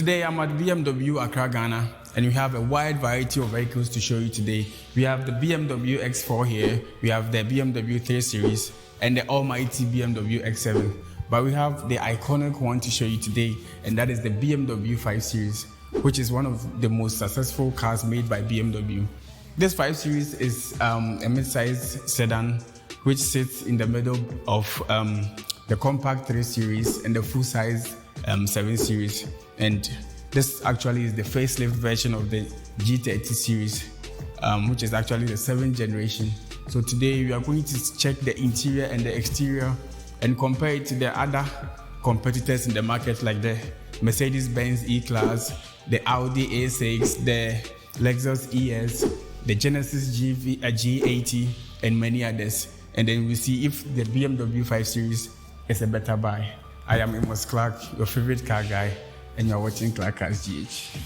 today I'm at BMW Accra, Ghana, and we have a wide variety of vehicles to show you today. We have the BMW X4 here, we have the BMW 3 Series, and the almighty BMW X7. But we have the iconic one to show you today, and that is the BMW 5 Series, which is one of the most successful cars made by BMW. This 5 Series is a mid-size sedan which sits in the middle of the compact 3 Series and the full-size 7 Series. And this actually is the facelift version of the G30 series, which is actually the 7th generation. So today we are going to check the interior and the exterior and compare it to the other competitors in the market, like the Mercedes-Benz E-Class, the Audi A6, the Lexus ES, the Genesis G80, and many others. And then we'll see if the BMW 5 Series is a better buy. I am Amos Clark, your favorite car guy, and you're watching CLARKCARSGH.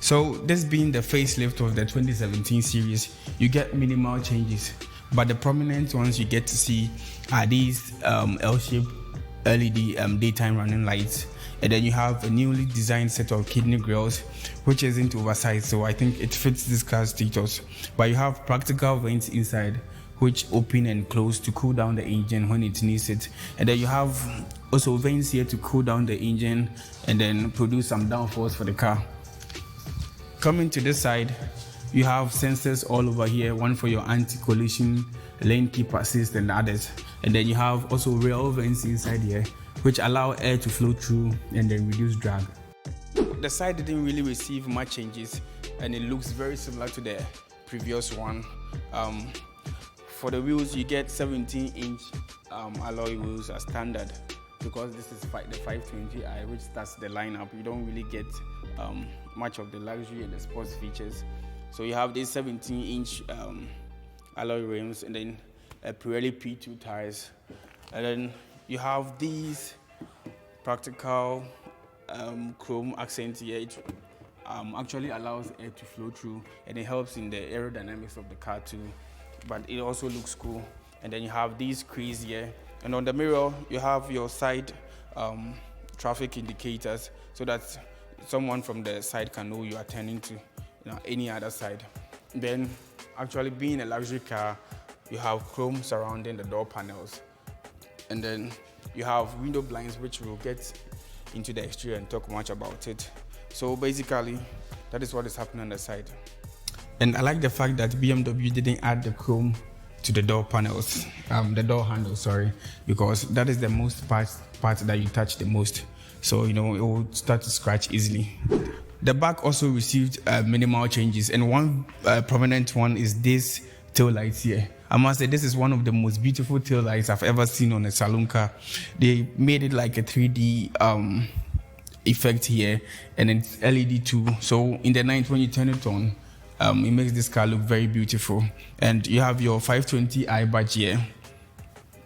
So this being the facelift of the 2017 series, you get minimal changes, but the prominent ones you get to see are these L-shaped LED daytime running lights. And then you have a newly designed set of kidney grills, which isn't oversized, so I think it fits this car's status. But you have practical vents inside, which open and close to cool down the engine when it needs it. And then you have also vents here to cool down the engine and then produce some downforce for the car. Coming to this side, you have sensors all over here, one for your anti-collision, lane keep assist, and others. And then you have also rear vents inside here, which allow air to flow through and then reduce drag. The side didn't really receive much changes, and it looks very similar to the previous one. For the wheels, you get 17-inch alloy wheels as standard, because this is the 520i, which starts the lineup. You don't really get much of the luxury and the sports features. So you have these 17-inch alloy rims, and then Pirelli P2 tires, and then you have these practical chrome accents here. It actually allows air to flow through, and it helps in the aerodynamics of the car too, but it also looks cool. And then you have these crease here, and on the mirror you have your side traffic indicators, so that someone from the side can know you are turning to any other side. Then, actually being a luxury car, you have chrome surrounding the door panels. And then you have window blinds, which we'll get into the exterior and talk much about it. So basically, that is what is happening on the side. And I like the fact that BMW didn't add the chrome to the door panels, the door handle, sorry, because that is the most part that you touch the most. So, it will start to scratch easily. The back also received minimal changes, and one prominent one is this tail lights here. I must say, this is one of the most beautiful tail lights I've ever seen on a saloon car. They made it like a 3D effect here, and it's LED too. So in the night when you turn it on, it makes this car look very beautiful. And you have your 520i badge here.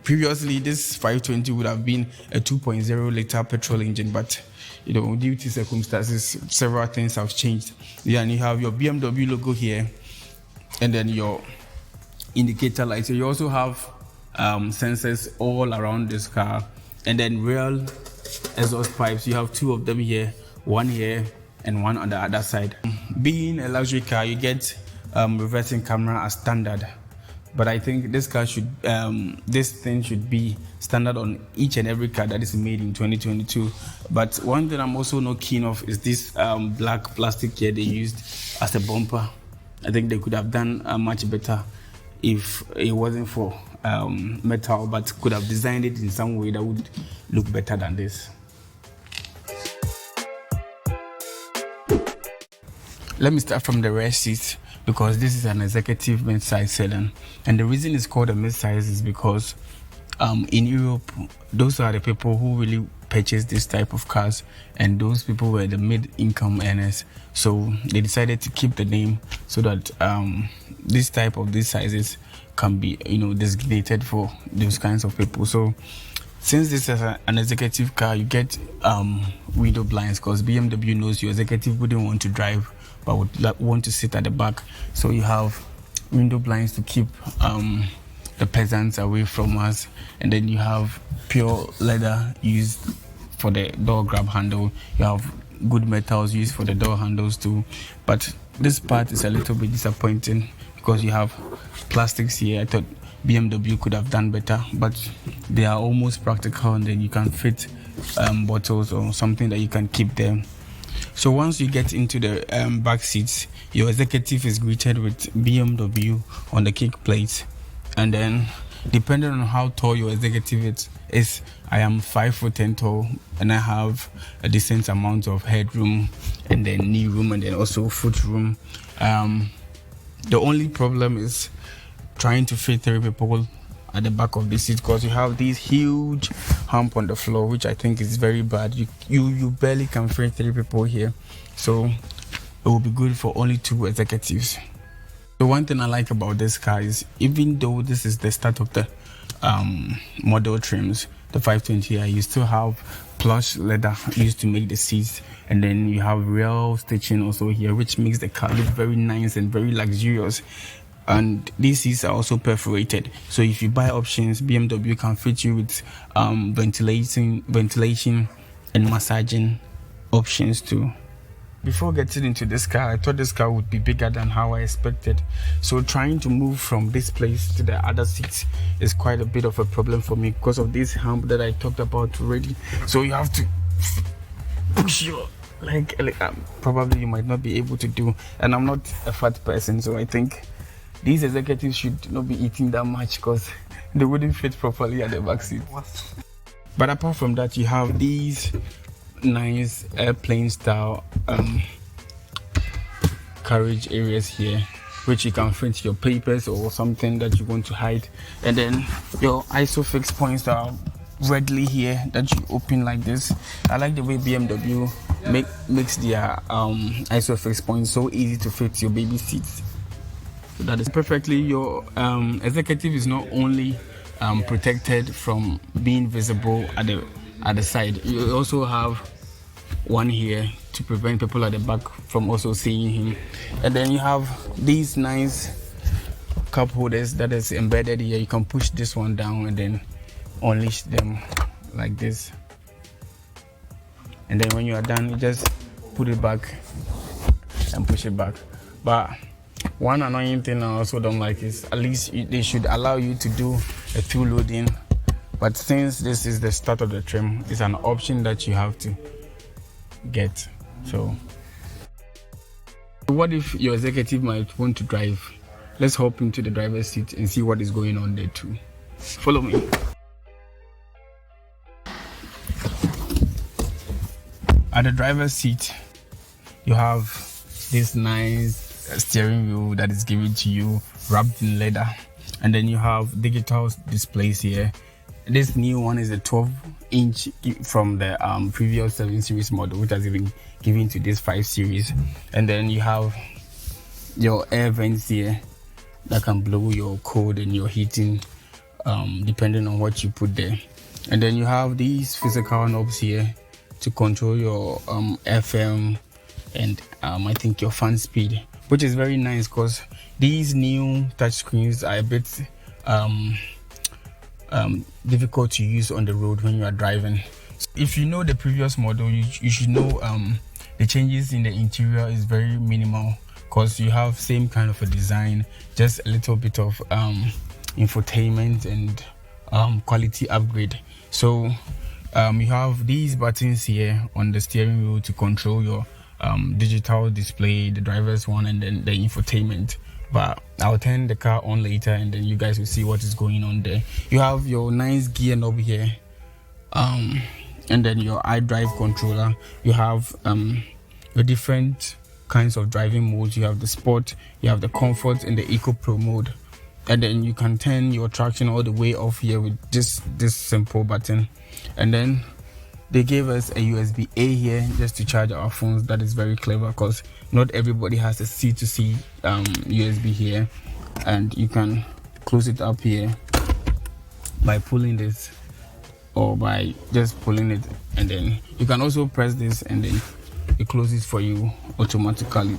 Previously, this 520 would have been a 2.0 liter petrol engine, but due to circumstances, several things have changed. Yeah, and you have your BMW logo here, and then your indicator lights. So you also have sensors all around this car, and then real exhaust pipes. You have 2 of them here, one here and one on the other side. Being a luxury car, you get reversing camera as standard, but I think this car should this thing should be standard on each and every car that is made in 2022. But one thing I'm also not keen of is this black plastic here they used as a bumper. I think they could have done much better if it wasn't for metal, but could have designed it in some way that would look better than this. Let me start from the rear seat, because this is an executive mid-size sedan, and the reason it's called a mid-size is because in Europe, those are the people who really purchase this type of cars, and those people were the mid-income earners. So they decided to keep the name so that this type of these sizes can be designated for those kinds of people. So since this is an executive car, you get window blinds, because BMW knows your executive wouldn't want to drive but would want to sit at the back. So you have window blinds to keep the peasants away from us, and then you have pure leather used for the door grab handle. You have good metals used for the door handles too, but this part is a little bit disappointing because you have plastics here. I thought BMW could have done better, but they are almost practical, and then you can fit bottles or something that you can keep there. So once you get into the back seats, your executive is greeted with BMW on the kick plate, and then depending on how tall your executive is, I am 5'10" tall, and I have a decent amount of headroom, and then knee room, and then also foot room. The only problem is trying to fit 3 people at the back of the seat, because you have this huge hump on the floor, which I think is very bad. You barely can fit 3 people here, so it will be good for only 2 executives. The one thing I like about this car is, even though this is the start of the model trims, the 520i, you still have plush leather used to make the seats, and then you have real stitching also here, which makes the car look very nice and very luxurious. And these seats are also perforated, so if you buy options, BMW can fit you with ventilation and massaging options too. Before getting into this car, I thought this car would be bigger than how I expected. So trying to move from this place to the other seats is quite a bit of a problem for me because of this hump that I talked about already. So you have to push your leg. Probably you might not be able to do. And I'm not a fat person, so I think these executives should not be eating that much because they wouldn't fit properly at the back seat. But apart from that, you have these nice airplane style carriage areas here, which you can fit your papers or something that you want to hide, and then your isofix points are readily here that you open like this. I like the way BMW makes their isofix points so easy to fit your baby seats. So that is perfectly. Your executive is not only protected from being visible at the side, you also have one here to prevent people at the back from also seeing him. And then you have these nice cup holders that is embedded here. You can push this one down and then unleash them like this, and then when you are done, you just put it back and push it back. But one annoying thing I also don't like is, at least they should allow you to do a fuel loading, but since this is the start of the trim, it's an option that you have to get. So what if your executive might want to drive? Let's hop into the driver's seat and see what is going on there too. Follow me. At the driver's seat, you have this nice steering wheel that is given to you wrapped in leather, and then you have digital displays here. This new one is a 12-inch from the previous 7 series model, which has been given to this 5 series. And then you have your air vents here that can blow your cold and your heating depending on what you put there. And then you have these physical knobs here to control your FM and I think your fan speed, which is very nice because these new touchscreens are a bit difficult to use on the road when you are driving. So if you know the previous model, you should know the changes in the interior is very minimal because you have same kind of a design, just a little bit of infotainment and quality upgrade. So you have these buttons here on the steering wheel to control your digital display, the driver's one, and then the infotainment. But I'll turn the car on later and then you guys will see what is going on there. You have your nice gear knob here, and then your iDrive controller. You have your different kinds of driving modes. You have the sport, you have the comfort, and the eco pro mode. And then you can turn your traction all the way off here with this simple button. And then they gave us a USB-A here just to charge our phones. That is very clever because not everybody has a C2C USB here, and you can close it up here by pulling this or by just pulling it, and then you can also press this and then it closes for you automatically.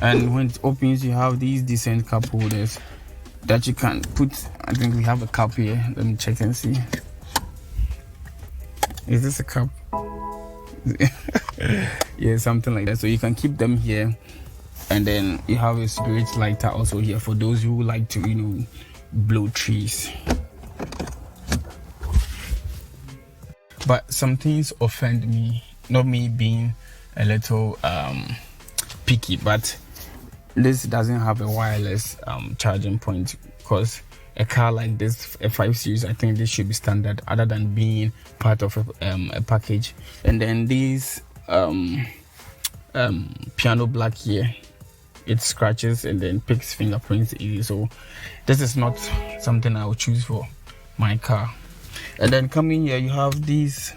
And when it opens, you have these decent cup holders that you can put. I think we have a cup here. Let me check and see. Is this a cup? Yeah, something like that. So you can keep them here. And then you have a spirit lighter also here for those who like to, blow trees. But some things offend me, not me being a little picky, but this doesn't have a wireless charging point, because a car like this, a 5 Series, I think this should be standard other than being part of a package. And then these piano black here, it scratches and then picks fingerprints easy. So this is not something I would choose for my car. And then coming here, you have these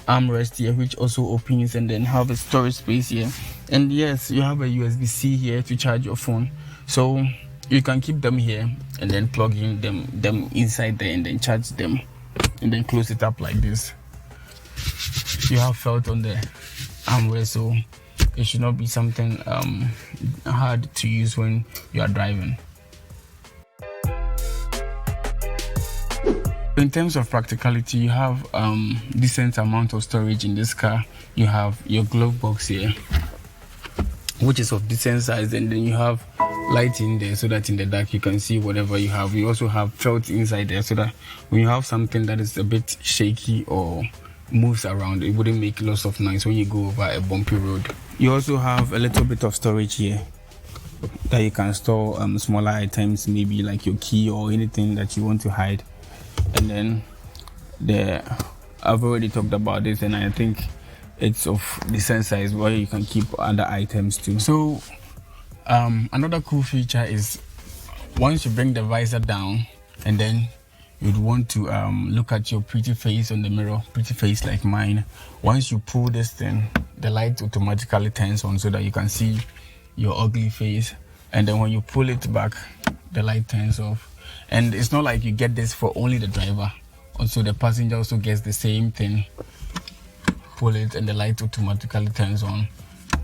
armrest here, which also opens, and then have a storage space here. And yes, you have a USB-C here to charge your phone. So you can keep them here and then plug in them inside there and then charge them and then close it up like this. You have felt on the armrest, so it should not be something hard to use when you are driving. In terms of practicality, you have decent amount of storage in this car. You have your glove box here, which is of decent size, and then you have light in there so that in the dark you can see whatever you have. You also have felt inside there so that when you have something that is a bit shaky or moves around, it wouldn't make lots of noise when you go over a bumpy road. You also have a little bit of storage here that you can store smaller items, maybe like your key or anything that you want to hide. And then I've already talked about this, and I think it's of decent size where you can keep other items too. So another cool feature is once you bring the visor down, and then you'd want to look at your pretty face on the mirror, pretty face like mine. Once you pull this thing, the light automatically turns on so that you can see your ugly face. And then when you pull it back, the light turns off. And it's not like you get this for only the driver. Also, the passenger also gets the same thing. Pull it and the light automatically turns on.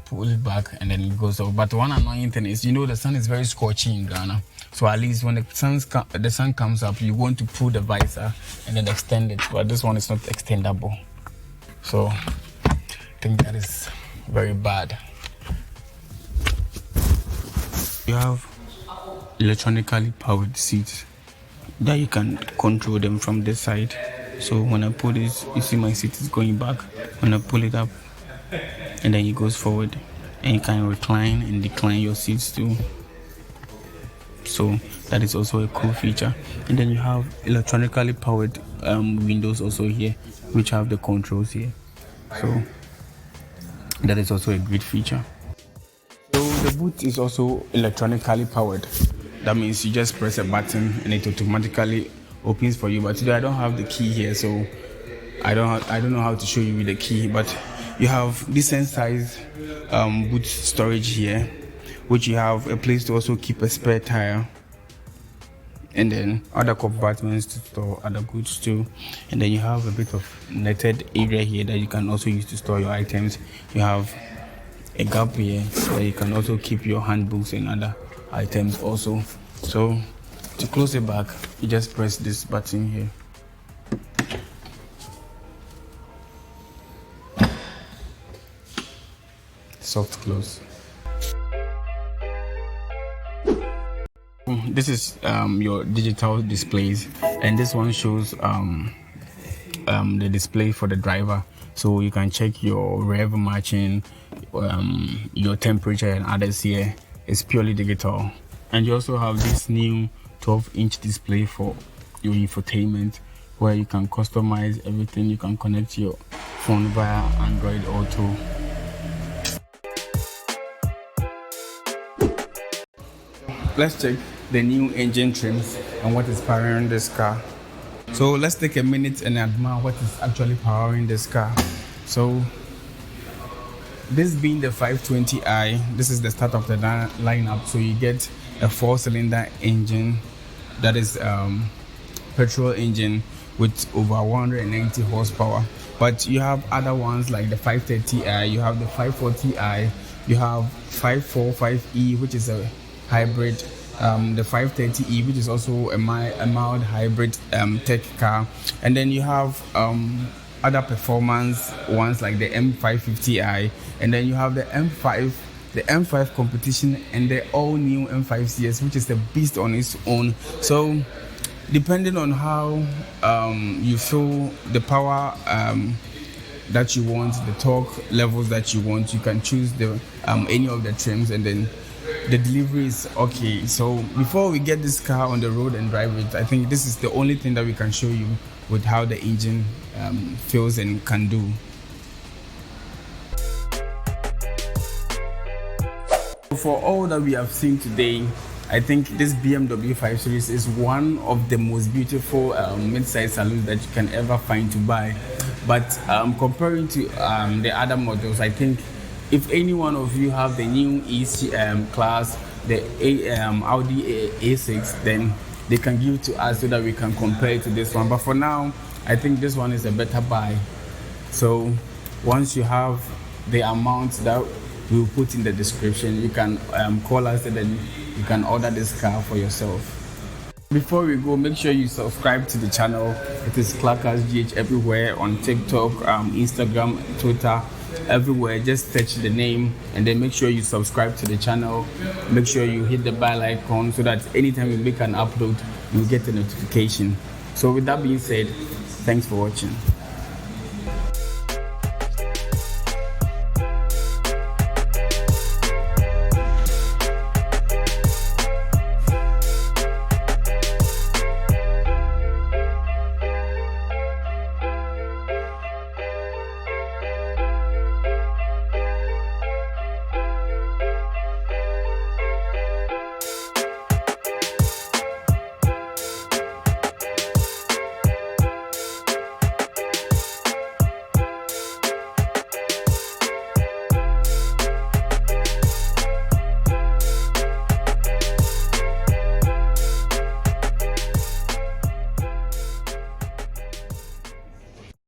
Pull it back and then it goes off. But one annoying thing is, the sun is very scorching in Ghana. So at least when the sun comes up, you want to pull the visor and then extend it. But this one is not extendable. So I think that is very bad. You have electronically powered seats that you can control them from this side. So when I pull this, you see my seat is going back. When I pull it up, and then it goes forward, and you can recline and decline your seats too. So that is also a cool feature. And then you have electronically powered windows also here, which have the controls here. So that is also a great feature. So the boot is also electronically powered. That means you just press a button and it automatically opens for you. But today I don't have the key here, so I don't know how to show you with the key. But you have decent size boot storage here, which you have a place to also keep a spare tire, and then other compartments to store other goods too. And then you have a bit of netted area here that you can also use to store your items. You have a gap here where you can also keep your handbooks and other items also. So to close it back, you just press this button here. Soft close. This is your digital displays, and this one shows the display for the driver, so you can check your rev matching, your temperature and others here. It's purely digital. And you also have this new 12-inch display for your infotainment, where you can customize everything. You can connect your phone via Android Auto. Let's check the new engine trims and what is powering this car. So let's take a minute and admire what is actually powering this car. So this being the 520i, this is the start of the lineup. So you get a 4-cylinder engine that is petrol engine with over 190 horsepower. But you have other ones like the 530i, you have the 540i, You have 545E, which is a hybrid, the 530E, which is also a mild hybrid tech car, and then you have other performance ones like the M550i, and then you have the M5 competition, and the all new M5 CS, which is the beast on its own. So depending on how you feel the power that you want, the torque levels that you want, you can choose the any of the trims, and then the delivery is okay. So before we get this car on the road and drive it, I think this is the only thing that we can show you with how the engine feels and can do. For all that we have seen today, I think this BMW 5 Series is one of the most beautiful mid-size saloons that you can ever find to buy. But comparing to the other models, I think if any one of you have the new class, the Audi A6, then they can give it to us so that we can compare it to this one. But for now, I think this one is a better buy. So once you have the amount that we'll put in the description, you can call us, and then you can order this car for yourself. Before we go, make sure you subscribe to the channel. It is CLARKCARSGH everywhere, on TikTok, Instagram, Twitter, everywhere. Just search the name, and then make sure you subscribe to the channel. Make sure you hit the bell icon so that anytime we make an upload, you get a notification. So with that being said, thanks for watching.